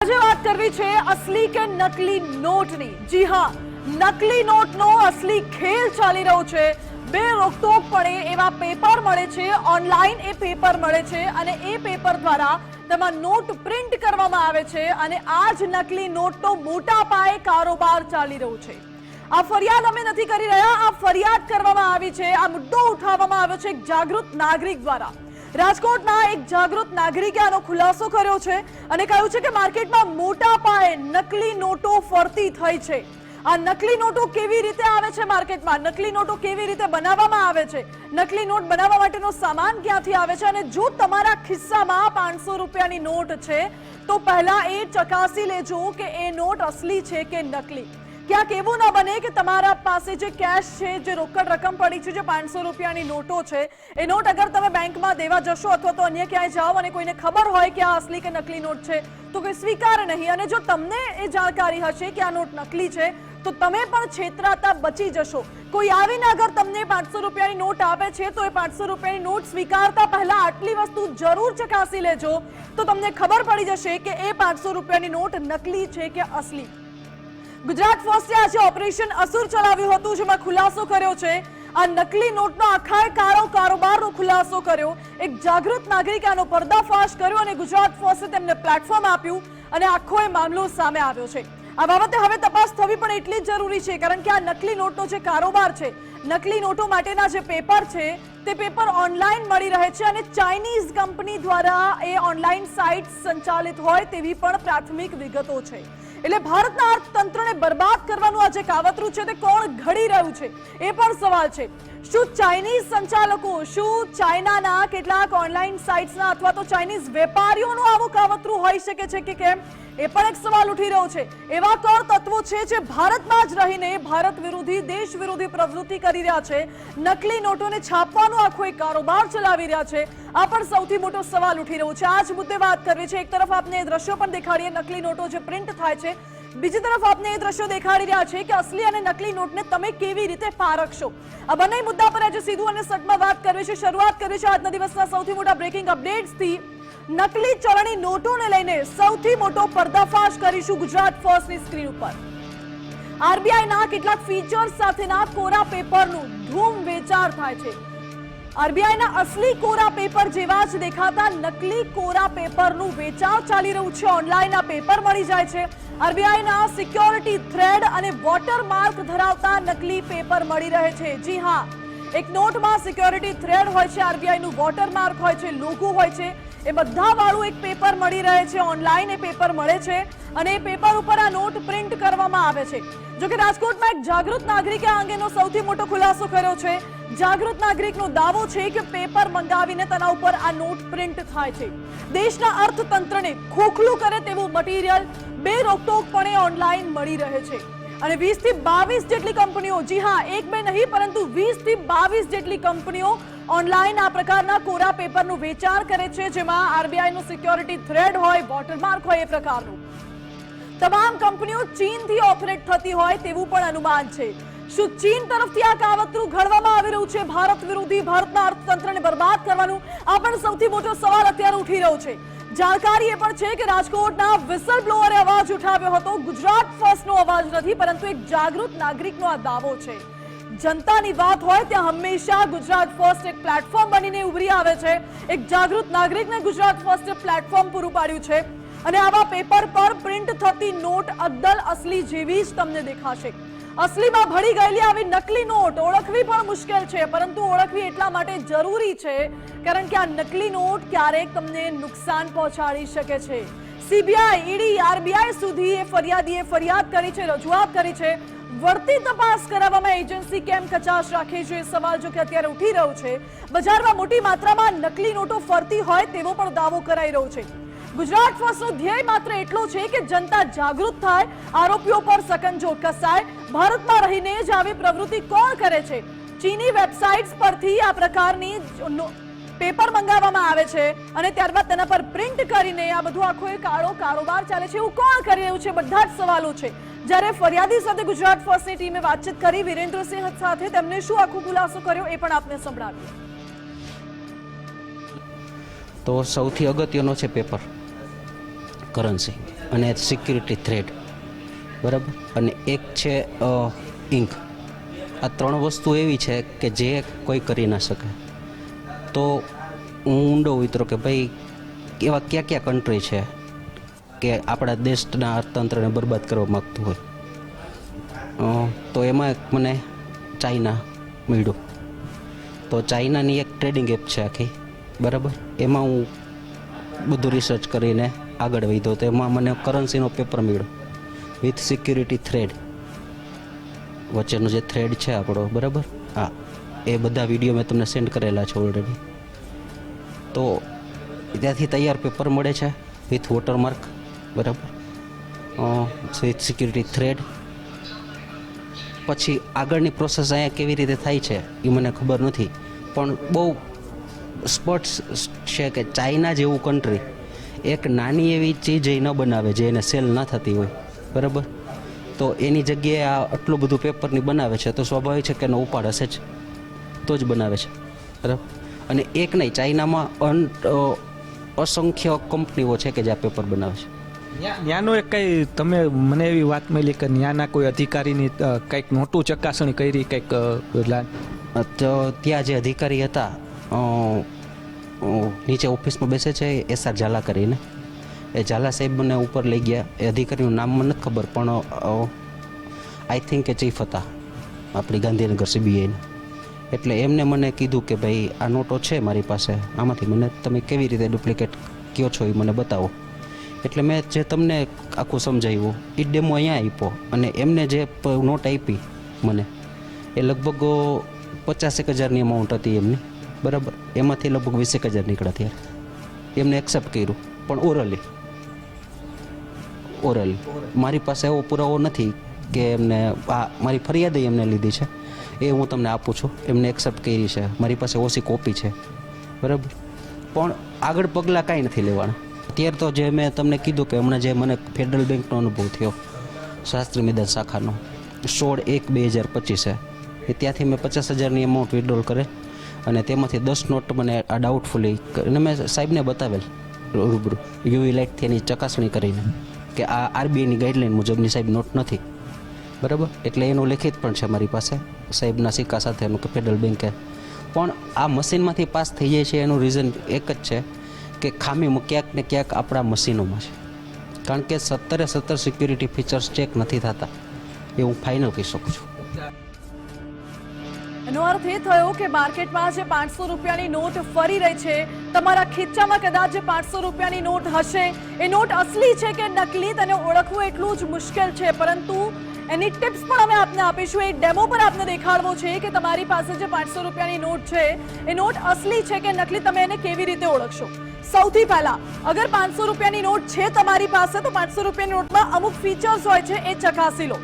આજે વાત કરવી છે અસલી કે નકલી નોટની। જી હા, નકલી નોટનો અસલી ખેલ ચાલી રહ્યો છે। બે રોકટોક પડે એવા પેપર મળે છે, ઓનલાઈન એ પેપર મળે છે અને એ પેપર દ્વારા તેમાં નોટ પ્રિન્ટ કરવામાં આવે છે અને આ જ નકલી નોટનો મોટા પાયે કારોબાર ચાલી રહ્યો છે। આ ફરિયાદ અમે નથી કરી રહ્યા, આ ફરિયાદ કરવામાં આવી છે, આ મુદ્દો ઉઠાવવામાં આવ્યો છે એક જાગૃત નાગરિક દ્વારા। રાજકોટના એક જાગૃત નાગરિકે આનો ખુલાસો કર્યો છે અને કહ્યું છે કે માર્કેટમાં મોટા પાયે નકલી નોટો ફરતી થઈ છે। આ નકલી નોટો કેવી રીતે આવે છે માર્કેટમાં, નકલી નોટો કેવી રીતે બનાવવામાં આવે છે, નકલી નોટ બનાવવા માટેનો સામાન ક્યાંથી આવે છે અને જો તમારા ખિસ્સામાં 500 રૂપિયાની નોટ છે તો પહેલા એ ચકાસી લેજો કે એ નોટ અસલી છે કે નકલી। ક્યાંક એવું ન બને કે તમારા પાસે જે કેશ છે, જે રોકડ રકમ પડી છે, જે 500 રૂપિયાની નોટો છે, એ નોટ અગર તમે બેંકમાં દેવા જશો અથવા તો અન્ય ક્યાંય જાઓ અને કોઈને ખબર હોય કે આ અસલી કે નકલી નોટ છે તો કોઈ સ્વીકારે નહીં અને જો તમને એ જાણકારી હશે કે આ નોટ નકલી છે તો તમે પણ છેતરાતા બચી જશો। કોઈ આવીને અગર તમને 500 રૂપિયાની નોટ આપે છે તો એ 500 રૂપિયાની નોટ સ્વીકારતા પહેલા આટલી વસ્તુ જરૂર ચકાસી લેજો તો તમને ખબર પડી જશે કે એ 500 રૂપિયાની નોટ નકલી છે કે અસલી। ગુજરાત ફર્સ્ટે આજે ઓપરેશન અસુર ચલાવ્યું હતું, જેમાં ખુલાસો કર્યો છે આ નકલી નોટનો આખા કારોબારનો ખુલાસો કર્યો। એક જાગૃત નાગરિકે આનો પર્દાફાશ કર્યો અને ગુજરાત ફર્સ્ટે તેમને પ્લેટફોર્મ આપ્યું અને આખો એ મામલો સામે આવ્યો છે। આ બાબતે હવે તપાસ થવી પણ એટલી જ જરૂરી છે કારણ કે આ નકલી નોટનો જે કારોબાર છે, નકલી નોટો માટેના જે પેપર છે તે પેપર ઓનલાઈન મળી રહે છે અને ચાઇનીઝ કંપની દ્વારા એ ઓનલાઈન સાઇટ સંચાલિત હોય તેવી પણ પ્રાથમિક વિગતો છે। એટલે ભારતના અર્થતંત્રને બરબાદ કરવાનું આ જે કાવતરું છે તે કોણ ઘડી રહ્યું છે એ પણ સવાલ છે। શું ચાઇનીઝ સંચાલકો, શું ચાઇનાના કેટલાક ઓનલાઈન સાઇટ્સના અથવા તો ચાઇનીઝ વેપારીઓનું આવું કાવતરું હોઈ શકે છે કે કેમ, એ પણ એક સવાલ ઉઠી રહ્યો છે। એવા કોણ તત્વો છે જે ભારતમાં જ રહીને ભારત વિરોધી, દેશ વિરોધી પ્રવૃત્તિ કરી રહ્યા છે, નકલી નોટોને છાપવાનો આખો એક કારોબાર ચલાવી રહ્યા છે, આ પણ સૌથી મોટો સવાલ ઉઠી રહ્યો છે। આ જ મુદ્દે વાત કરવી છે। એક તરફ આપને એ દ્રશ્યો પણ દેખાડીએ, નકલી નોટો જે પ્રિન્ટ થાય છે, બીજી તરફ આપને એ દ્રશ્યો દેખાડી રહ્યા છે કે અસલી અને નકલી નોટને તમે કેવી રીતે પારખશો। આ બંને મુદ્દા પર આજે સીધું અને સટમાં વાત કરવી છે। શરૂઆત કરવી છે આજના દિવસના સૌથી મોટા બ્રેકિંગ અપડેટ્સથી। નકલી ચલણી નોટોને લઈને સૌથી મોટો પર્દાફાશ કરીશું ગુજરાત ફર્સ્ટની સ્ક્રીન ઉપર। આરબીઆઈના કેટલાક ફીચર્સ સાથેના કોરા પેપરનું ધૂમ વેચાણ થાય છે। આરબીઆઈના અસલી કોરા પેપર જેવા જ દેખાતા નકલી કોરા પેપરનું વેચાણ ચાલી રહ્યું છે। ઓનલાઈન આ પેપર મળી જાય છે। આરબીઆઈના સિક્યોરિટી થ્રેડ અને વોટરમાર્ક ધરાવતા નકલી પેપર મળી રહે છે। જી હા, એક નોટમાં સિક્યોરિટી થ્રેડ હોય છે, આરબીઆઈનું વોટરમાર્ક હોય છે, લોગો હોય છે, એ બધા વાળું એક પેપર મળી રહે છે। ઓનલાઈન એ પેપર મળે છે અને એ પેપર ઉપર આ નોટ પ્રિન્ટ કરવામાં આવે છે। જો કે રાજકોટમાં એક જાગૃત નાગરિકે આ અંગેનો સૌથી મોટો ખુલાસો કર્યો છે। જાગૃત નાગરિકનો દાવો છે કે પેપર મંગાવીને તેના ઉપર આ નોટ પ્રિન્ટ થાય છે। દેશના અર્થતંત્રને ખોખલું કરે તેવું મટીરિયલ બે રોકટોકપણે ઓનલાઈન મળી રહે છે અને 20 થી 22 જેટલી કંપનીઓ, જી હા, એક બે નહીં પરંતુ 20 થી 22 જેટલી કંપનીઓ ઓનલાઈન આ પ્રકારના કોરા પેપરનું વેચાણ કરે છે, જેમાં આરબીઆઈનું સિક્યોરિટી થ્રેડ હોય, વોટરમાર્ક હોય એ પ્રકારનું। તમામ કંપનીઓ ચીનથી ઓપરેટ થતી હોય તેવું પણ અનુમાન છે। શું ચીન તરફથી આ કાવતરું ઘડવામાં આવી રહ્યું છે ભારત વિરોધી, ભારતના અર્થતંત્રને બરબાદ કરવાનું? આ પણ સૌથી મોટો સવાલ અત્યારે ઉઠી રહ્યો છે। જાણકારી એ પણ છે કે રાજકોટના વિસલ બ્લોઅરે અવાજ ઉઠાવ્યો હતો। ગુજરાત ફર્સ્ટનો અવાજ નથી પરંતુ એક જાગૃત નાગરિકનો આ દાવો છે। જનતાની વાત હોય ત્યાં હંમેશા ગુજરાત ફર્સ્ટ એક પ્લેટફોર્મ બનીને ઉભરી આવે છે। એક જાગૃત નાગરિકને ગુજરાત ફર્સ્ટે પ્લેટફોર્મ પૂરું પાડ્યું છે અને આવા પેપર પર પ્રિન્ટ થતી નોટ અદ્દલ અસલી જેવી જ તમને દેખાશે। અસલીમાં ભળી ગયેલી આવી નકલી નોટ ઓળખવી પણ મુશ્કેલ છે, પરંતુ ઓળખવી એટલા માટે જરૂરી છે કારણ કે આ નકલી નોટ ક્યારેક તમને નુકસાન પહોંચાડી શકે છે। સીબીઆઈ, ઈડી, આરબીઆઈ સુધી એ ફરિયાદીએ ફરિયાદ કરી છે, રજૂઆત કરી છે। વળતી તપાસ કરાવવામાં એજન્સી કેમ કચાશ રાખે છે એ સવાલ જો કે અત્યારે ઉઠી રહ્યો છે। બજારમાં મોટી માત્રામાં નકલી નોટો ફરતી હોય તેવો પણ દાવો કરાઈ રહ્યો છે। ગુજરાત ફર્સ્ટનો ધ્યેય માત્ર એટલો છે કે જનતા જાગૃત થાય, આરોપીઓ પર સકંજો કસાય। ભારતમાં રહીને જ આવી પ્રવૃત્તિ કોણ કરે છે? ચીની વેબસાઇટ્સ પરથી આ પ્રકારની પેપર મંગાવવામાં આવે છે અને ત્યારબાદ તેના પર પ્રિન્ટ કરીને આ બધું આખો એક કાળો કારોબાર ચાલે છે। એવું કોણ કરી રહ્યું છે? બધા જ સવાલો છે। જ્યારે ફરિયાદી સાથે ગુજરાત ફર્સ્ટની ટીમે વાતચીત કરી, વિરેન્દ્રસિંહ સાથે તેમને શું આખો ખુલાસો કર્યો એ પણ આપને સંભળાવીએ। તો સૌથી અગત્યનો છે પેપર, કરન્સી। અને સિક્યુરિટી થ્રેડ, બરાબર, અને એક છે ઇંક. આ 3 વસ્તુ એવી છે કે જે કોઈ કરી ના શકે. તો હું ઊંડો ઉતરો કે ભાઈ એવા કયા કયા કન્ટ્રી છે કે આપણા દેશના અર્થતંત્રને બરબાદ કરવા માગતું હોય. તો એમાં મને ચાઇના મળ્યું. તો ચાઇનાની એક ટ્રેડિંગ એપ છે આખી, બરાબર. એમાં હું બધું રિસર્ચ કરીને આગળ વધ્યો. તો એમાં મને કરન્સીનો પેપર મળ્યો વિથ સિક્યુરિટી થ્રેડ, વચ્ચેનો જે થ્રેડ છે આપણો, બરાબર. હા, એ બધા વિડીયો મેં તમને સેન્ડ કરેલા છે ઓલરેડી. તો ત્યાંથી તૈયાર પેપર મળે છે વિથ વોટરમાર્ક, બરાબર, વિથ સિક્યુરિટી થ્રેડ. પછી આગળની પ્રોસેસ અહીંયા કેવી રીતે થાય છે એ મને ખબર નથી, પણ બહુ સ્પષ્ટ છે કે ચાઇના જેવું કન્ટ્રી એક નાની એવી ચીજ એ ન બનાવે જે એને સેલ ના થતી હોય, બરાબર. તો એની જગ્યાએ આ આટલું બધું પેપરની બનાવે છે, તો સ્વાભાવિક છે કે એનો ઉપાડ હશે જ, તો જ બનાવે છે, બરાબર. અને એક નહીં, ચાઇનામાં અસંખ્ય કંપનીઓ છે કે જે આ પેપર બનાવે છે. ત્યાંનો એક કંઈ તમે મને એવી વાત મળી કે ત્યાંના કોઈ અધિકારીની કંઈક નોટું ચકાસણી કરી, કંઈક તો ત્યાં જે અધિકારી હતા નીચે ઓફિસમાં બેસે છે, SR ઝાલા કરીને, એ ઝાલા સાહેબ મને ઉપર લઈ ગયા. એ અધિકારીનું નામ મને નથી ખબર, પણ આઈ થિંક એ ચીફ હતા આપણી ગાંધીનગર CBIના. એટલે એમને મને કીધું કે ભાઈ આ નોટો છે મારી પાસે, આમાંથી મને તમે કેવી રીતે ડુપ્લિકેટ કયો છો એ મને બતાવો. એટલે મેં જે તમને આખું સમજાવ્યું એ ડેમો અહીંયા આપ્યો, અને એમને જે નોટ આપી મને એ લગભગ 50,000ની અમાઉન્ટ હતી એમની, બરાબર. એમાંથી લગભગ 20,000 નીકળ્યા ત્યારે. એમને એક્સેપ્ટ કર્યું, પણ ઓરલી. મારી પાસે એવો પુરાવો નથી કે એમને મારી ફરિયાદ એમને લીધી છે, એ હું તમને આપું છું. એમને એક્સેપ્ટ કરી છે, મારી પાસે ઓછી કોપી છે, બરાબર. પણ આગળ પગલાં કાંઈ નથી લેવાના. અત્યારે તો જે મેં તમને કીધું કે હમણાં જે મને ફેડરલ બેંકનો અનુભવ થયો, શાસ્ત્રી મેદાન શાખાનો, 16/1/2025 એ ત્યાંથી મેં 50,000ની અમાઉન્ટ વિડ્રોલ કરે, અને તેમાંથી 10 નોટ મને આ ડાઉટફુલી, અને મેં સાહેબને બતાવેલ રૂબરૂ યુવી લાઇટથી એની ચકાસણી કરીને કે આ RBIની ગાઈડલાઇન મુજબની સાહેબ નોટ નથી, બરાબર. એટલે એનું લેખિત પણ છે મારી પાસે સાહેબના સિક્કા સાથેનું કે ફેડરલ બેંકે. પણ આ મશીનમાંથી પાસ થઈ જાય છે એનું રીઝન એક જ છે કે ખામી ક્યાંક ને ક્યાંક આપણા મશીનોમાં છે. કારણ કે 17 સિક્યુરિટી ફીચર્સ ચેક નથી થતા, એ હું ફાઇનલ કહી શકું છું. એનો અર્થ એ થયો કે માર્કેટમાં જે 500 રૂપિયાની નોટ ફરી રહી છે, તમારા ખીચામાં કદાચ જે 500 રૂપિયાની નોટ હશે, એ નોટ અસલી છે કે નકલી તેને ઓળખવું એટલું જ મુશ્કેલ છે. પરંતુ એની ટિપ્સ પણ અમે આપને આપીશું. એક ડેમો પર આપને દેખાડવો છે કે તમારી પાસે જે 500 રૂપિયાની નોટ છે એ નોટ અસલી છે કે નકલી, તમે એને કેવી રીતે ઓળખશો. સૌથી પહેલા, અગર 500 રૂપિયાની નોટ છે તમારી પાસે, તો 500 રૂપિયાની નોટમાં અમુક ફીચર્સ હોય છે, એ ચકાસી લો.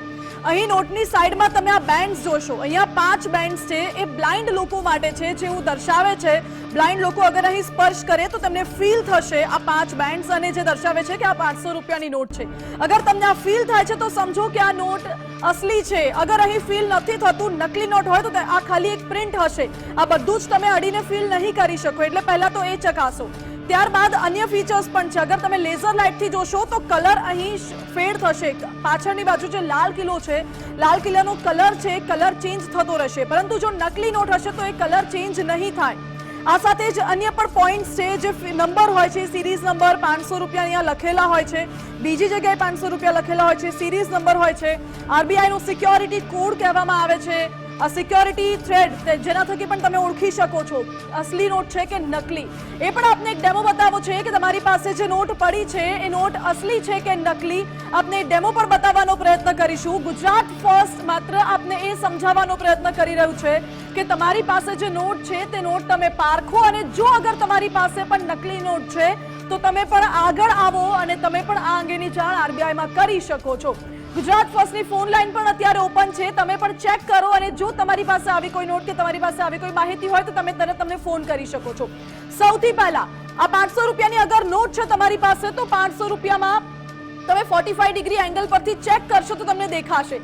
અહીં નોટની સાઈડમાં તમે આ બેન્ડ્સ જોશો, અહીંયા 5 બેન્ડ્સ છે, એ બ્લાઇન્ડ લોકો માટે છે, જેવું દર્શાવે છે બ્લાઇન્ડ લોકો અગર અહીં સ્પર્શ કરે તો તમને ફીલ થશે આ 5 બેન્ડ્સ, અને જે દર્શાવે છે કે આ 500 રૂપિયાની નોટ છે. અગર તમને આ ફીલ થાય છે તો સમજો કે આ નોટ અસલી છે. અગર અહીં ફીલ નથી થતું, નકલી નોટ હોય તો આ ખાલી એક પ્રિન્ટ હશે. આ બધું જ તમે અડીને ફીલ નહીં કરી શકો, એટલે પહેલા તો એ ચકાસો. ત્યારબાદ અન્ય ફીચર્સ પણ છે. અગર તમે લેઝર લાઇટથી જોશો તો કલર અહીં ફેડ થશે. પાછળની બાજુ જે લાલ કિલ્લો છે, લાલ કિલ્લાનો કલર છે, કલર ચેન્જ થતો રહેશે. પરંતુ જો નકલી નોટ હશે તો એ કલર ચેન્જ નહીં થાય. આ સાથે જ અન્ય પણ પોઈન્ટ્સ છે, જે નંબર હોય છે, સિરીઝ નંબર 500 રૂપિયા અહીંયા લખેલા હોય છે, બીજી જગ્યાએ 500 રૂપિયા લખેલા હોય છે, સિરીઝ નંબર હોય છે. RBIનો સિક્યોરિટી કોડ કહેવામાં આવે છે. આ સિક્યોરિટી થ્રેડ, જેના થકી પણ તમે ઓળખી શકો છો અસલી નોટ છે કે નકલી. એ પણ આપને એક ડેમો બતાવો છે કે તમારી પાસે જે નોટ પડી છે એ નોટ અસલી છે કે નકલી. આપને ડેમો પણ બતાવવાનો પ્રયત્ન કરીશું. ગુજરાત ફર્સ્ટ માત્ર આપને એ સમજાવવાનો પ્રયત્ન કરી રહ્યું છે કે તમારી પાસે જે નોટ છે તે નોટ તમે પારખો, અને જો અગર તમારી પાસે પણ નકલી નોટ છે તો તમે પણ આગળ આવો અને તમે પણ આ અંગેની જાણ RBIમાં કરી શકો છો. ગુજરાત ફર્સ્ટની ફોન લાઈન પણ અત્યારે ઓપન છે, તમે પણ ચેક કરો, અને જો તમારી પાસે આવી કોઈ નોટ કે તમારી પાસે આવી કોઈ માહિતી હોય તો તમે તરત તમને ફોન કરી શકો છો. સૌથી પહેલા આ 500 રૂપિયાની અગર નોટ છે તમારી પાસે, તો 500 રૂપિયામાં તમે 45 ડિગ્રી એંગલ પરથી ચેક કરશો તો તમને દેખાશે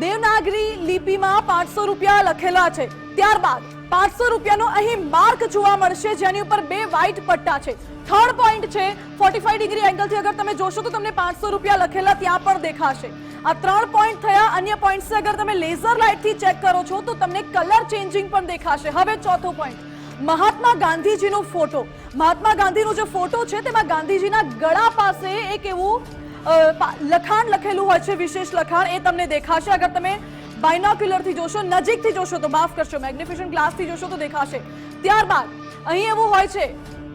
દેવનાગરી લિપિમાં 500 રૂપિયા લખેલા છે. ત્યારબાદ 500 રૂપિયાનો અહીં માર્ક જોવા મળશે, જેની ઉપર 2 વ્હાઇટ પટ્ટા છે. થર્ડ પોઈન્ટ છે 45 ડિગ્રી એંગલથી અગર તમે જોશો તો તમને 500 રૂપિયા લખેલા ત્યાં પણ દેખાશે. આ 3 પોઈન્ટ થયા. અન્ય પોઈન્ટ્સ અગર તમે લેઝર લાઇટથી ચેક કરો છો તો તમને કલર ચેન્જિંગ પણ દેખાશે. હવે ચોથો પોઈન્ટ, મહાત્મા ગાંધીજીનો ફોટો. મહાત્મા ગાંધીનો જે ફોટો છે તેમાં ગાંધીજીના ગળા પાસે એક એવું લખાણ લખેલું હોય છે, વિશેષ લખાણ, એ તમને દેખાશે. અગર તમે બાયનોક્યુલરથી જોશો, નજીકથી જોશો તો માફ કરશો, મેગ્નિફિકેશન ગ્લાસથી જોશો તો દેખાશે. ત્યારબાદ અહીં એવું હોય છે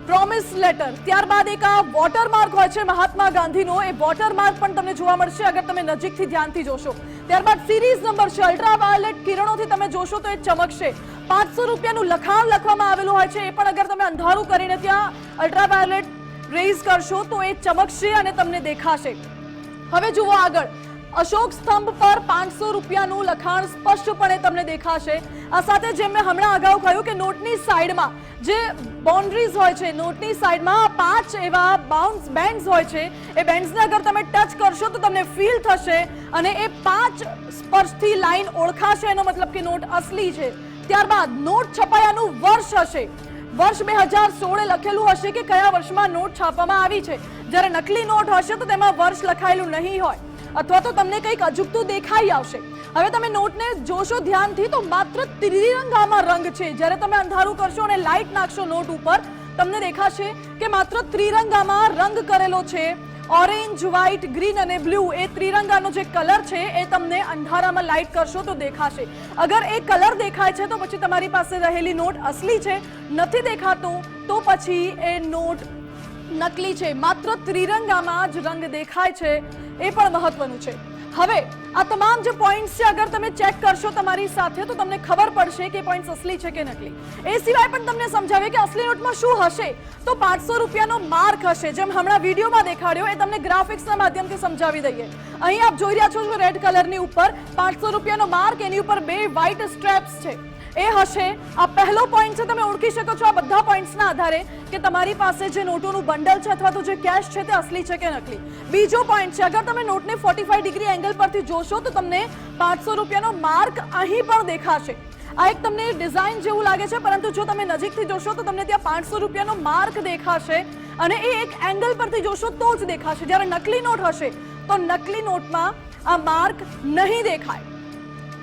પ્રોમિસ લેટર. ત્યારબાદ એક આ વોટરમાર્ક હોય છે મહાત્મા ગાંધીનો, એ વોટરમાર્ક પણ તમને જોવા મળશે અગર તમે નજીકથી ધ્યાનથી જોશો. ત્યારબાદ સિરીઝ નંબર છે, અલ્ટ્રાવાયોલેટ કિરણોથી તમે જોશો તો એ ચમકશે. 500 રૂપિયાનું લખાણ લખવામાં આવેલું હોય છે, એ પણ અગર તમે અંધારું કરીને ત્યાં અલ્ટ્રાવાયોલેટ રેઝ કરશો તો એ ચમકશે અને તમને દેખાશે. હવે જુઓ આગળ, અશોક સ્તંભ પર 500 રૂપિયાનું લખાણ સ્પષ્ટપણે તમને દેખાશે. આ સાથે જેમ મેં હમણાં અગાઉ કહ્યું કે નોટની સાઈડમાં જે બાઉન્ડ્રીઝ હોય છે, નોટની સાઈડમાં 5 એવા બાઉન્સ બેન્ડ્સ હોય છે. એ બેન્ડ્સને અગર તમે ટચ કરશો તો તમને ફીલ થશે અને એ 5 સ્પર્શથી લાઈન ઓળખાશે, એનો મતલબ કે નોટ અસલી છે. ત્યારબાદ નોટ છપાયાનું વર્ષ હશે. વર્ષ 2016 લખેલું હશે કે કયા વર્ષમાં નોટ છાપવામાં આવી છે. જ્યારે નકલી નોટ હશે તો તેમાં વર્ષ લખાયેલું નહીં હોય, અથવા તો તમને કંઈક અજુગતું દેખાઈ આવશે. હવે તમે નોટને જોશો ધ્યાનથી તો માત્ર ત્રિરંગામાં રંગ છે. જ્યારે તમે અંધારું કરશો અને લાઇટ નાખશો નોટ ઉપર, તમને દેખાશે કે માત્ર ત્રિરંગામાં રંગ કરેલો છે. ઓરેન્જ, વ્હાઇટ, ગ્રીન અને બ્લુ, એ ત્રિરંગાનો જે કલર છે એ તમને અંધારામાં લાઇટ કરશો તો દેખાશે. અગર એ કલર દેખાય છે તો પછી તમારી પાસે રહેલી નોટ અસલી છે, નથી દેખાતું તો પછી એ નોટ નકલી છે. માત્ર ત્રિરંગામાં જ રંગ દેખાય છે, એ પણ મહત્વનું છે. હવે આ તમામ જે પોઈન્ટ્સ છે અગર તમે ચેક કરશો તમારી સાથે તો તમને ખબર પડશે કે પોઈન્ટ્સ અસલી છે કે નકલી. એ સિવાય પણ તમને સમજાવે કે અસલી નોટમાં શું હશે. તો 500 રૂપિયાનો માર્ક હશે, જેમ હમણાં વિડીયોમાં દેખાડ્યો, એ તમને ગ્રાફિક્સના માધ્યમથી સમજાવી દઈએ. અહીં આપ જોઈ રહ્યા છો રેડ કલરની ઉપર 500 રૂપિયાનો માર્ક, એની ઉપર 2 વ્હાઇટ સ્ટ્રેપ્સ છે, એ હશે. આ પહેલો પોઈન્ટ છે, તમે ઓળખી શકો છો આ બધા પોઈન્ટ્સના આધારે કે તમારી પાસે જે નોટોનું બંડલ છે અથવા તો જે કેશ છે તે અસલી છે કે નકલી. બીજો પોઈન્ટ છે, અગર તમે નોટને 45 ડિગ્રી એંગલ પરથી જોશો તો તમને 500 રૂપિયાનો માર્ક અહીં પણ દેખાશે. આ એક તમને ડિઝાઇન જેવું લાગે છે, પરંતુ જો તમે નજીકથી જોશો તો તમને ત્યાં 500 રૂપિયાનો માર્ક દેખાશે અને એ એક એંગલ પરથી જોશો તો જ દેખાશે. જ્યારે નકલી નોટ હશે તો નકલી નોટમાં આ માર્ક નહીં દેખાય.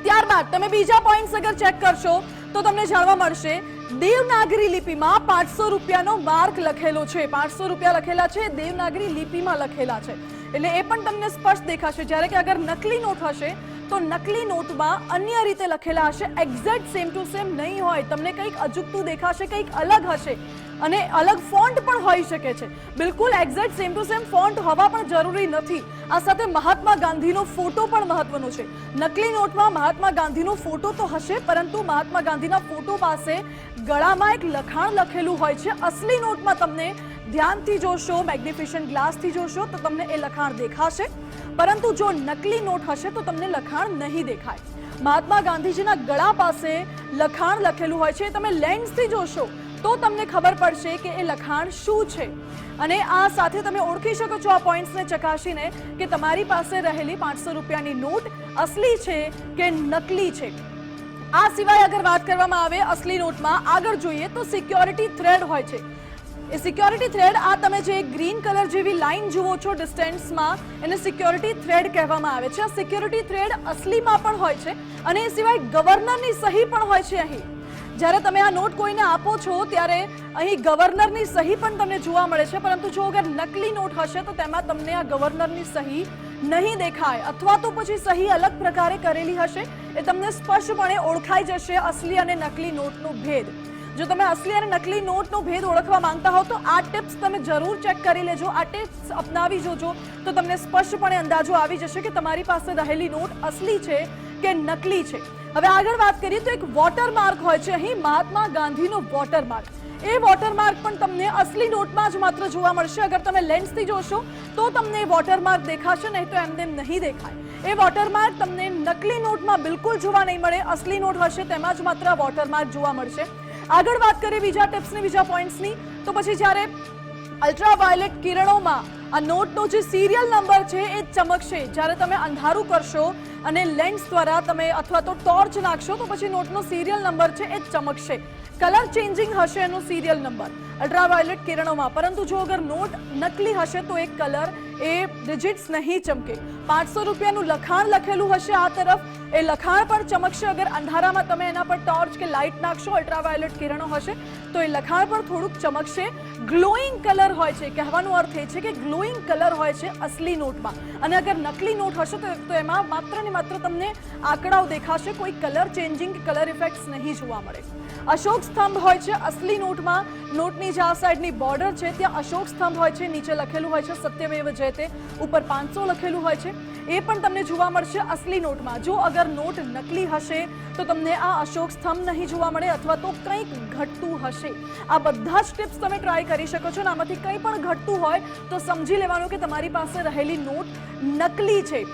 ત્યારબાદ તમે બીજા પોઈન્ટ્સ અગર ચેક કરશો તો તમને જાણવા મળશે દેવનાગરી લિપિમાં 500 રૂપિયાનો માર્ક લખેલો છે. 500 રૂપિયા લખેલા છે, દેવનાગરી લિપિમાં લખેલા છે, એટલે એ પણ તમને સ્પષ્ટ દેખાશે. જ્યારે કે અગર નકલી નોટ હશે તો નકલી નોટમાં અન્ય રીતે લખેલા હશે, એક્ઝેક્ટ સેમ ટુ સેમ નહીં હોય, તમને કંઈક અજુગતું દેખાશે, કંઈક અલગ હશે અને અલગ ફોન્ટ પણ હોઈ શકે છે. બિલકુલ exact same to same font હોવા પણ જરૂરી નથી. આ સાથે મહાત્મા ગાંધીનો ફોટો પણ મહત્વનો છે. નકલી નોટમાં મહાત્મા ગાંધીનો ફોટો તો હશે, પરંતુ મહાત્મા ગાંધીના ફોટો પાસે ગળામાં એક લખાણ લખેલું હોય છે. અસલી નોટમાં તમને ધ્યાનથી જોશો, મેગ્નિફિકેશન ગ્લાસથી જોશો તો તમને એ લખાણ દેખાશે, પરંતુ જો નકલી નોટ હશે તો તમને લખાણ નહીં દેખાય. મહાત્મા ગાંધીજીના ગળા પાસે લખાણ લખેલું હોય છે, તમે લેન્સથી જોશો તો તમને ખબર પડશે કે એ લખાણ શું છે. અને આ સાથે તમે ઓળખી શકો છો આ પોઈન્ટ્સને ચકાસીને કે તમારી પાસે રહેલી 500 રૂપિયાની નોટ અસલી છે કે નકલી છે. આ સિવાય અગર વાત કરવામાં આવે અસલી નોટમાં, આગળ જોઈએ તો સિક્યોરિટી થ્રેડ હોય છે. એ સિક્યોરિટી થ્રેડ, આ તમે જે ગ્રીન કલર જેવી લાઈન જુઓ છો ડિસ્ટન્સમાં, એને સિક્યોરિટી થ્રેડ કહેવામાં આવે છે. આ સિક્યોરિટી થ્રેડ અસલીમાં પણ હોય છે અને એ સિવાય ગવર્નરની સહી પણ હોય છે. અહીં જ્યારે તમે આ નોટ કોઈને આપો છો ત્યારે અહીં ગવર્નરની સહી પણ તમને જોવા મળે છે, પરંતુ જો અગર નકલી નોટ હશે તો તેમાં તમને આ ગવર્નરની સહી નહીં દેખાય, અથવા તો પછી સહી અલગ પ્રકારે કરેલી હશે. એ તમને સ્પષ્ટપણે ઓળખાઈ જશે અસલી અને નકલી નોટનો ભેદ. જો તમે અસલી અને નકલી નોટનો ભેદ ઓળખવા માંગતા હો તો આ ટિપ્સ તમે જરૂર ચેક કરી લેજો. આ ટિપ્સ અપનાવી જોજો તો તમને સ્પષ્ટપણે અંદાજો આવી જશે કે તમારી પાસે રહેલી નોટ અસલી છે કે નકલી છે. હવે આગળ વાત કરીએ તો એક વોટરમાર્ક હોય છે અહીં, મહાત્મા ગાંધીનો વોટરમાર્ક. એ વોટરમાર્ક પણ તમને અસલી નોટમાં જ માત્ર જોવા મળશે. અગર તમે લેન્સથી જોશો તો તમને એ વોટરમાર્ક દેખાશે, નહીં તો એમ નહીં દેખાય. એ વોટરમાર્ક તમને નકલી નોટમાં બિલકુલ જોવા નહીં મળે, અસલી નોટ હશે તેમાં જ માત્ર આ વોટરમાર્ક જોવા મળશે. આગળ વાત કરીએ બીજા ટિપ્સની, બીજા પોઈન્ટ્સની, તો પછી જ્યારે અલ્ટ્રાવાયોલેટ કિરણોમાં આ નોટનો જે સિરિયલ નંબર છે એ ચમકશે જ્યારે તમે અંધારું કરશો અને લેન્સ દ્વારા તમે અથવા તો ટોર્ચ નાખશો તો પછી નોટનો સિરિયલ નંબર છે એ ચમકશે. કલર ચેન્જિંગ હશે એનો સિરિયલ નંબર અલ્ટ્રાવાયોલેટ કિરણોમાં, પરંતુ જો અગર નોટ નકલી હશે તો એ કલર એ ડિજિટ્સ નહીં ચમકે. 500 રૂપિયાનું લખાણ લખેલું હશે આ તરફ, એ લખાણ પણ ચમકશે. અગર અંધારામાં તમે એના પર ટોર્ચ કે લાઇટ નાખશો, અલ્ટ્રાવાયોલેટ કિરણો હશે તો એ લખાણ પણ થોડુંક ચમકશે. ગ્લોઈંગ કલર હોય છે, કહેવાનો અર્થ એ છે કે ગ્લોઈંગ કલર હોય છે અસલી નોટમાં, અને અગર નકલી નોટ હશે તો એમાં માત્ર ને માત્ર તમને આંકડાઓ દેખાશે, કોઈ કલર ચેન્જિંગ કે કલર ઇફેક્ટ્સ નહીં જોવા મળે. અશોક સ્તંભ હોય છે અસલી નોટમાં. નોટની જે આ સાઈડની બોર્ડર છે ત્યાં અશોક સ્તંભ હોય છે, નીચે લખેલું હોય છે સત્યમેવ જયતે, ઉપર 500 લખેલું હોય છે, એ પણ તમને જોવા મળશે અસલી નોટમાં. જો અગર નોટ નકલી હશે તો તમને આ અશોક સ્તંભ નહીં જોવા મળે અથવા તો કંઈક ઘટતું હશે. આ બધા જ ટિપ્સ તમે ટ્રાય કરી શકો છો, અને આમાંથી કંઈ પણ ઘટતું હોય તો સમજી લેવાનું કે તમારી પાસે રહેલી નોટ નકલી છે.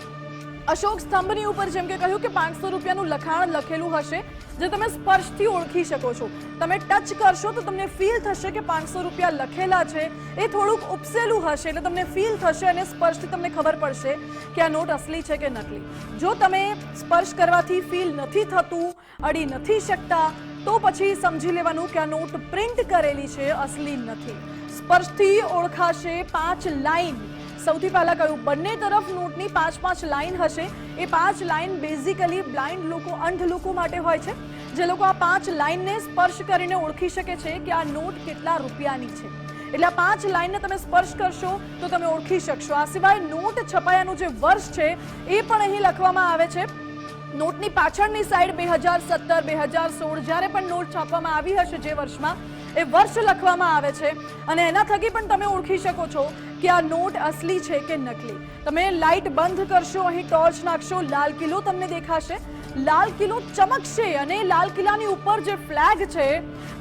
અશોક સ્તંભની ઉપર જેમ કે કહ્યું કે 500 રૂપિયાનું લખાણ લખેલું હશે, જે તમે સ્પર્શથી ઓળખી શકો છો. તમે ટચ કરશો તો તમને ફીલ થશે કે 500 રૂપિયા લખેલા છે, એ થોડુંક ઉપસેલું હશે એટલે તમને ફીલ થશે અને સ્પર્શથી તમને ખબર પડશે કે આ નોટ અસલી છે કે નકલી. જો તમે સ્પર્શ કરવાથી ફીલ નથી થતું, અડી નથી શકતા, તો પછી સમજી લેવાનું કે આ નોટ પ્રિન્ટ કરેલી છે, અસલી નથી. સ્પર્શથી ઓળખાશે 5 લાઈન. સૌથી પહેલા કહ્યું બંને તરફ નોટની 5 લાઈન હશે. એ 5 લાઈન બેઝિકલી બ્લાઇન્ડ લોકો, અંધ લોકો માટે હોય છે, જે લોકો આ 5 લાઈનને સ્પર્શ કરીને ઓળખી શકે છે કે આ નોટ કેટલા રૂપિયાની છે. એટલે આ 5 લાઈનને તમે સ્પર્શ કરશો તો તમે ઓળખી શકશો. આ સિવાય નોટ છપાયાનું જે વર્ષ છે એ પણ અહીં લખવામાં આવે છે. નોટની પાછળની સાઈડ 2017, 2016 જ્યારે પણ નોટ છાપવામાં આવી હશે જે વર્ષમાં, એ વર્ષ લખવામાં આવે છે, અને એના થકી પણ તમે ઓળખી શકો છો કે આ નોટ અસલી છે કે નકલી. તમે લાઇટ બંધ કરશો, અહીં ટોર્ચ નાખશો, લાલ કિલ્લો તમને દેખાશે. લાલ કિલ્લો ચમકશે, અને લાલ કિલ્લાની ઉપર જે ફ્લેગ છે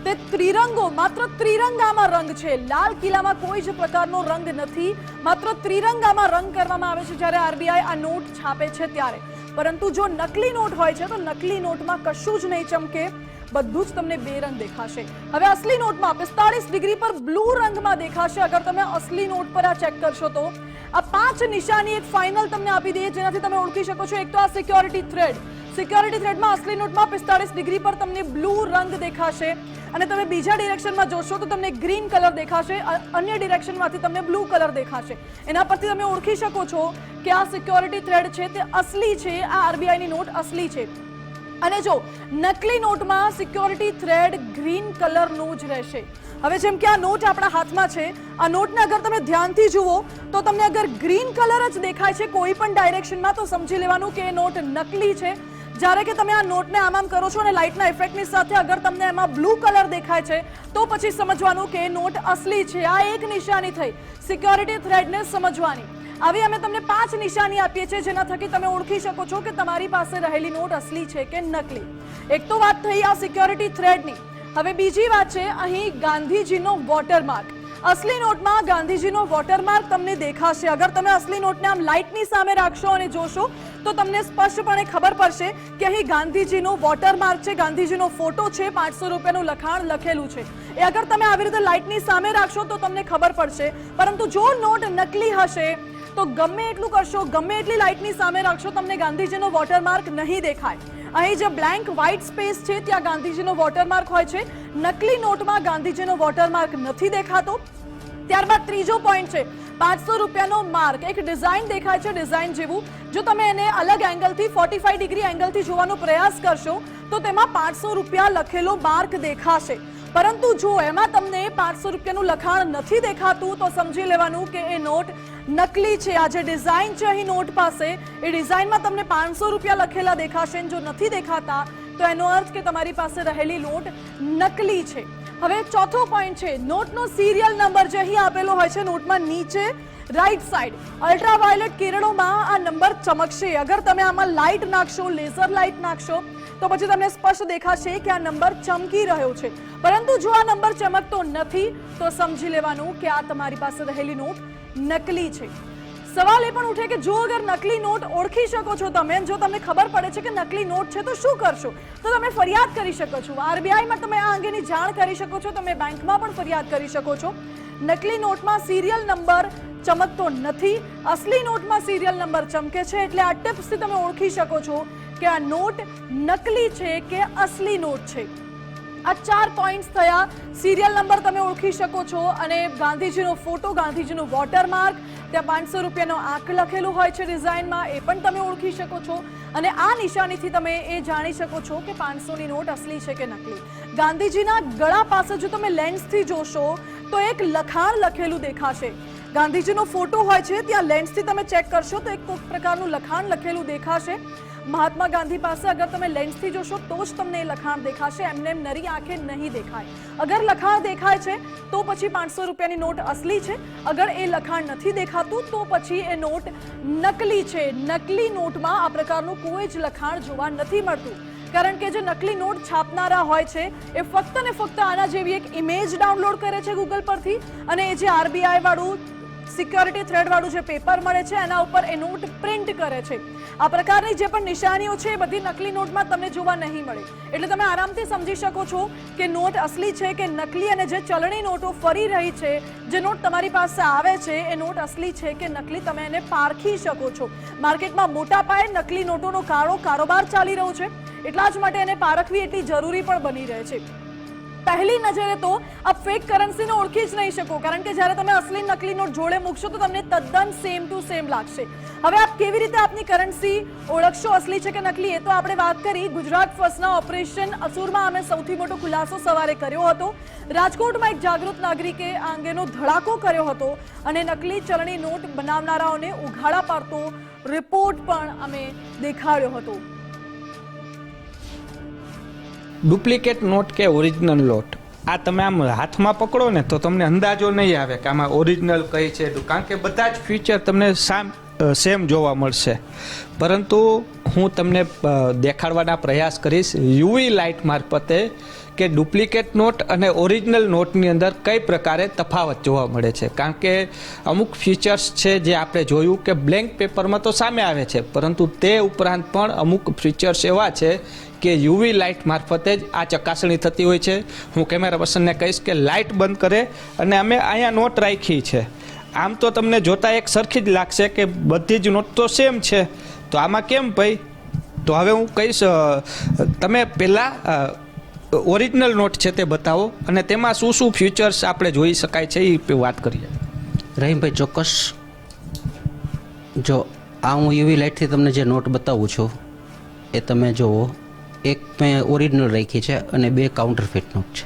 તે ત્રિરંગો, માત્ર ત્રિરંગામાં રંગ છે. લાલ કિલ્લામાં કોઈ જ પ્રકારનો રંગ નથી, માત્ર ત્રિરંગામાં રંગ કરવામાં આવે છે જ્યારે આરબીઆઈ આ નોટ છાપે છે ત્યારે. પરંતુ જો નકલી નોટ હોય છે તો નકલી નોટમાં કશું જ નહીં ચમકે, બધું જ તમને બે રંગ દેખાશે. હવે અસલી નોટમાં 45 ડિગ્રી પર બ્લુ રંગમાં દેખાશે. અગર તમે અસલી નોટ પર આ ચેક કરશો તો આ 5 નિશાની એક ફાઇનલ તમને આપી દઈએ, જેનાથી તમે ઓળખી શકો છો. એક તો આ સિક્યોરિટી થ્રેડ, સિક્યોરિટી થ્રેડમાં અસલી નોટમાં 45 ડિગ્રી પર તમને બ્લુ રંગ દેખાશે, અને તમે બીજા ડિરેક્શનમાં જોશો તો તમને ગ્રીન કલર દેખાશે, અન્ય ડિરેક્શનમાંથી તમને બ્લુ કલર દેખાશે. એના પરથી તમે ઓળખી શકો છો કે આ સિક્યોરિટી થ્રેડ છે તે અસલી છે, આ આરબીઆઈની નોટ અસલી છે. અને જો નકલી નોટમાં સિક્યોરિટી થ્રેડ ગ્રીન કલરનું જ રહેશે. હવે જેમ કે આ નોટ આપણા હાથમાં છે, આ નોટને અગર તમે ધ્યાનથી જુઓ તો તમને અગર ગ્રીન કલર જ દેખાય છે કોઈ પણ ડાયરેક્શનમાં, તો સમજી લેવાનું કે એ નોટ નકલી છે. જ્યારે કે તમે આ નોટને આમ કરો છો અને લાઇટના ઇફેક્ટની સાથે અગર તમને એમાં બ્લુ કલર દેખાય છે તો પછી સમજવાનું કે એ નોટ અસલી છે. આ એક નિશાની થઈ સિક્યોરિટી થ્રેડને સમજવાની. આવી અમે તમને 5 નિશાની આપીએ છીએ જેના થકી તમે ઓળખી શકો છો કે તમારી પાસે રહેલી નોટ અસલી છે કે નકલી. એક તો વાત થઈ આ સિક્યોરિટી થ્રેડની. હવે બીજી વાત છે અહીં ગાંધીજીનો વોટરમાર્ક. અસલી નોટમાં ગાંધીજીનો વોટરમાર્ક તમને દેખાશે. અગર તમે અસલી નોટને આમ લાઇટની સામે રાખશો અને જોશો તો તમને સ્પષ્ટપણે ખબર પડશે કે અહીં ગાંધીજીનો વોટરમાર્ક છે, ગાંધીજીનો ફોટો છે, 500 રૂપિયાનું લખાણ લખેલું છે. એ અગર તમે આવી રીતે લાઇટની સામે રાખશો તો તમને ખબર પડશે. પરંતુ જો નોટ નકલી હશે તો ગમે એટલું કરશો, ગમે એટલી લાઇટની સામે રાખશો, તમને ગાંધીજીનો વોટરમાર્ક નહીં દેખાય. અહીં જે બ્લેન્ક વ્હાઇટ સ્પેસ છે ત્યાં ગાંધીજીનો વોટરમાર્ક હોય છે. નકલી નોટમાં ગાંધીજીનો વોટરમાર્ક નથી દેખાતો. ત્યારબાદ ત્રીજો પોઈન્ટ છે 500 રૂપિયાનો માર્ક. એક ડિઝાઇન દેખાય છે, ડિઝાઇન જેવું. જો તમે એને અલગ એંગલથી 45 ડિગ્રી એંગલથી જોવાનો પ્રયાસ કરશો તો તેમાં 500 રૂપિયા લખેલો માર્ક દેખાશે. પરંતુ જો એમાં તમને 500 રૂપિયાનું લખાણ નથી દેખાતું તો સમજી લેવાનું કે એ નોટ નકલી છે. આ જે ડિઝાઇન છે અહીં નોટ પાસે, એ ડિઝાઇનમાં તમને 500 રૂપિયા લખેલા દેખાશે. જો નથી દેખાતા તો એનો અર્થ કે તમારી પાસે રહેલી નોટ નકલી છે. હવે ચોથો પોઈન્ટ છે નોટનો સિરિયલ નંબર જે અહીં આપેલો હોય છે નોટમાં નીચે રાઈટ સાઈડ. અલ્ટ્રાવાયોલેટ કિરણોમાં આ નંબર ચમકશે. અગર તમે આમાં લાઇટ નાખશો, લેઝર લાઇટ નાખશો તો પછી તમને સ્પષ્ટ દેખાશે કે આ નંબર ચમકી રહ્યો છે. પરંતુ જો આ નંબર ચમકતો નથી તો સમજી લેવાનું કે આ તમારી પાસે રહેલી નોટ નકલી છે. સવાલ એ પણ ઉઠે કે જો અગર નકલી નોટ ઓળખી શકો છો તમે, જો તમને ખબર પડે છે કે નકલી નોટ છે તો શું કરશો? તો તમે ફરિયાદ કરી શકો છો. આરબીઆઈમાં તમે આ અંગેની જાણ કરી શકો છો. તમે બેંકમાં પણ ફરિયાદ કરી શકો છો. નકલી નોટમાં સિરિયલ નંબર ચમકતો નથી. અસલી નોટમાં સિરિયલ નંબર ચમકે છે. એટલે આ ટિપ્સથી તમે ઓળખી શકો છો કે આ નોટ નકલી છે કે અસલી નોટ છે. આ 4 પોઈન્ટ્સ થયા. સિરિયલ નંબર તમે ઓળખી શકો છો અને ગાંધીજીનો ફોટો, ગાંધીજીનું વોટરમાર્ક, ત્યાં 500 રૂપિયાનો આંક લખેલું હોય છે ડિઝાઇનમાં, એ પણ તમે ઓળખી શકો છો. અને આ નિશાનીથી તમે એ જાણી શકો છો કે 500ની નોટ અસલી છે કે નકલી. ગાંધીજીના ગળા પાસે જો તમે લેન્સથી જોશો તો એક લખાણ લખેલું દેખાશે. ગાંધીજીનો ફોટો હોય છે, ત્યાં લેન્સથી તમે ચેક કરશો તો એક પ્રકારનું લખાણ લખેલું દેખાશે. મહાત્મા ગાંધી પાસે અગર તમે લેન્સથી જોશો તો જ તમને એ લખાણ દેખાશે, એમને નરી આંખે નહીં દેખાય. અગર લખાણ દેખાય છે તો પછી 500 રૂપિયાની નોટ અસલી છે. અગર એ લખાણ નથી દેખાતું તો પછી એ નોટ નકલી છે. નકલી નોટમાં આ પ્રકારનું કોઈ જ લખાણ જોવા નથી મળતું. કારણ કે જે નકલી નોટ છાપનારા હોય છે એ ફક્ત ને ફક્ત આના જેવી એક ઇમેજ ડાઉનલોડ કરે છે ગૂગલ પરથી, અને એ જે આરબીઆઈ વાળું સિક્યોરિટી થ્રેડ વાળું જે પેપર મળે છે એના ઉપર એ નોટ પ્રિન્ટ કરે છે. આ પ્રકારની જે પણ નિશાનીઓ છે એ બધી નકલી નોટમાં તમને જોવા નહીં મળે. એટલે તમે આરામથી સમજી શકો છો કે નોટ અસલી છે કે નકલી. અને જે ચલણી નોટો ફરી રહી છે, જે નોટ તમારી પાસે આવે છે, એ નોટ અસલી છે કે નકલી તમે એને પારખી શકો છો. માર્કેટમાં મોટા પાયે નકલી નોટોનો કાળો કારોબાર ચાલી રહ્યો છે, એટલા જ માટે એને પારખવી એટલી જરૂરી પણ બની રહે છે. પહેલી નજરે તો આપ ફેક કરન્સીને ઓળખી જ નહીં શકો, કારણ કે જ્યારે તમે અસલી નકલી નોટ જોડે મૂકશો તો તમને તદ્દન સેમ ટુ સેમ લાગશે. હવે આપ કેવી રીતે આપની કરન્સી ઓળખશો અસલી છે કે નકલી, એ તો આપણે વાત કરી. ગુજરાત ફર્સ્ટના ઓપરેશન અસુરમાં અમે સૌથી મોટો ખુલાસો સવારે કર્યો હતો. રાજકોટમાં એક જાગૃત નાગરિકે આ અંગેનો ધડાકો કર્યો હતો અને નકલી ચલણી નોટ બનાવનારાઓને ઉઘાડા પાડતો રિપોર્ટ પણ અમે દેખાડ્યો હતો. ડુપ્લિકેટ નોટ કે ઓરિજિનલ નોટ, આ તમે આમ હાથમાં પકડો ને તો તમને અંદાજો નહીં આવે કે આમાં ઓરિજિનલ કઈ છે, કારણ કે બધા જ ફીચર તમને સેમ જોવા મળશે. પરંતુ હું તમને દેખાડવાના પ્રયાસ કરીશ યુવી લાઇટ મારફતે કે ડુપ્લિકેટ નોટ અને ઓરિજિનલ નોટની અંદર કઈ પ્રકારે તફાવત જોવા મળે છે. કારણ કે અમુક ફીચર્સ છે જે આપણે જોયું કે બ્લેન્ક પેપરમાં તો સામે આવે છે, પરંતુ તે ઉપરાંત પણ અમુક ફીચર્સ એવા છે કે યુવી લાઇટ મારફતે જ આ ચકાસણી થતી હોય છે. હું કેમેરા પર્સનને કહીશ કે લાઇટ બંધ કરે અને અમે અહીંયા નોટ રાખી છે. આમ તો તમને જોતા એક સરખી જ લાગશે કે બધી જ નોટ તો સેમ છે, તો આમાં કેમ ભાઈ? તો હવે હું કહીશ તમે પહેલાં ઓરિજિનલ નોટ છે તે બતાવો અને તેમાં શું શું ફીચર્સ આપણે જોઈ શકાય છે એ વાત કરીએ. રહીમભાઈ, ચોક્કસ. જો આ હું યુવી લાઇટથી તમને જે નોટ બતાવું છું એ તમે જુઓ. એક મેં ઓરિજિનલ રાખી છે અને 2 કાઉન્ટરફીટ નોટ છે.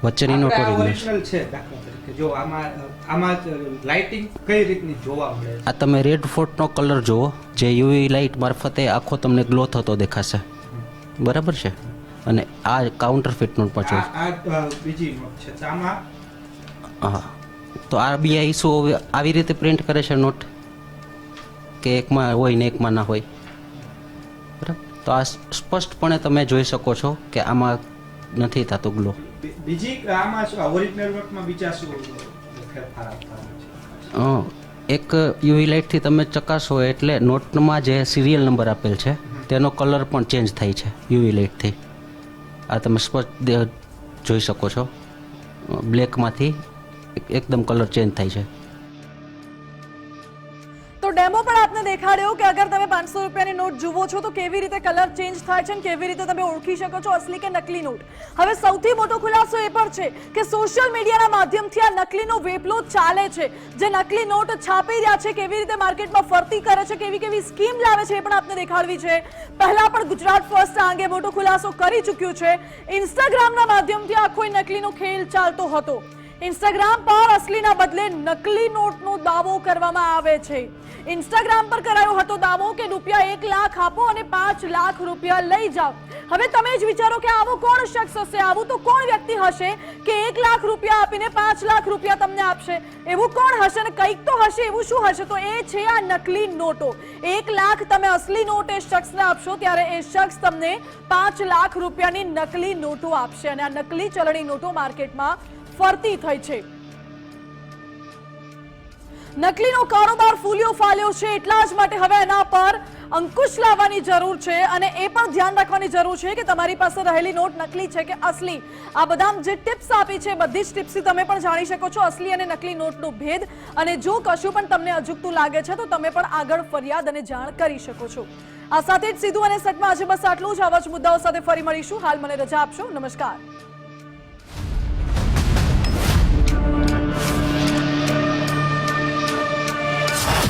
વચ્ચેની નોટ ઓરિજિનલ છે. દાખલા તરીકે જો આમાં લાઇટિંગ કઈ રીતની જોવા મળે? આ તમે રેડ ફોર્ટનો કલર જુઓ, જે યુવી લાઇટ મારફતે આખો તમને ગ્લો થતો દેખાશે, બરાબર છે. અને આ કાઉન્ટરફીટ નોટ પાછો બીજી નોટ છે. આમાં હા, તો આરબીઆઈ શું આવી રીતે પ્રિન્ટ કરે છે નોટ કે એકમાં હોય ને એકમાં ના હોય, બરાબર? તો આ સ્પષ્ટપણે તમે જોઈ શકો છો કે આમાં નથી થતો ગ્લો. બીજી આમાં શું ઓરિજિનલ નોટમાં બીજા શું ફેરફાર આવતા છે? એક યુવી લાઇટથી તમે ચકાસો એટલે નોટમાં જે સિરિયલ નંબર આપેલ છે તેનો કલર પણ ચેન્જ થાય છે યુવી લાઇટથી. આ તમે સ્પષ્ટ જોઈ શકો છો, બ્લેકમાંથી એકદમ કલર ચેન્જ થાય છે. તો ડેમો પણ આપને દેખાડ્યો કે અગર તમે 500 રૂપિયાની નોટ જુઓ છો તો કેવી રીતે કલર ચેન્જ થાય છે અને કેવી રીતે તમે ઓળખી શકો છો અસલી કે નકલી નોટ. હવે સૌથી મોટો ખુલાસો એ પણ છે કે સોશિયલ મીડિયાના માધ્યમથી આ નકલીનો વેપલો ચાલે છે. જે નકલી નોટ છાપી રહ્યા છે, કેવી રીતે માર્કેટમાં ફરતી કરે છે, કેવી કેવી સ્કીમ લાવે છે, એ પણ આપને દેખાડવી છે. પહેલા પણ ગુજરાત ફર્સ્ટ આ અંગે મોટો ખુલાસો કરી ચૂક્યું છે. ઇન્સ્ટાગ્રામના માધ્યમથી આ કોઈ નકલીનો ખેલ ચાલતો હતો. ઇન્સ્ટાગ્રામ પર અસલીના બદલે નકલી નોટનો દાવો કરવામાં આવે છે. ઇન્સ્ટાગ્રામ પર કરાયો હતો દાવો કે રૂપિયા 1 લાખ આપો અને 5 લાખ રૂપિયા લઈ જાઓ. હવે તમે જ વિચારો કે આવો કોણ શખ્સ હશે, આવું તો કોણ વ્યક્તિ હશે કે 1 લાખ રૂપિયા આપીને 5 લાખ રૂપિયા તમને આપશે? એવું કોણ હશે અને કંઈક તો હશે. એવું શું હશે? તો એ છે આ નકલી નોટો. 1 લાખ તમે અસલી નોટ એ શખ્સને આપશો ત્યારે એ શખ્સ તમને 5 લાખ રૂપિયાની નકલી નોટો આપશે. અને આ નકલી ચલણી નોટો માર્કેટમાં ફરતી થઈ છે. નકલીનો કારોબાર ફૂલ્યો ફાલ્યો છે, એટલા જ માટે હવે એના પર અંકુશ લાવવાની જરૂર છે અને એ પણ ધ્યાન રાખવાની જરૂર છે કે તમારી પાસે રહેલી નોટ નકલી છે કે અસલી. આ બધા જે ટિપ્સ આપી છે બધી જ ટિપ્સથી તમે પણ જાણી શકો છો અસલી અને નકલી નોટનો ભેદ. અને જો કશું પણ તમને અજુગતું લાગે છે તો તમે પણ આગળ ફરિયાદ અને જાણ કરી શકો છો. આ સાથે જ સીધું અને સટમાં આજે બસ આટલું જ. આવા જ મુદ્દાઓ સાથે ફરી મળીશું. હાલ મને રજા આપશો. નમસ્કાર.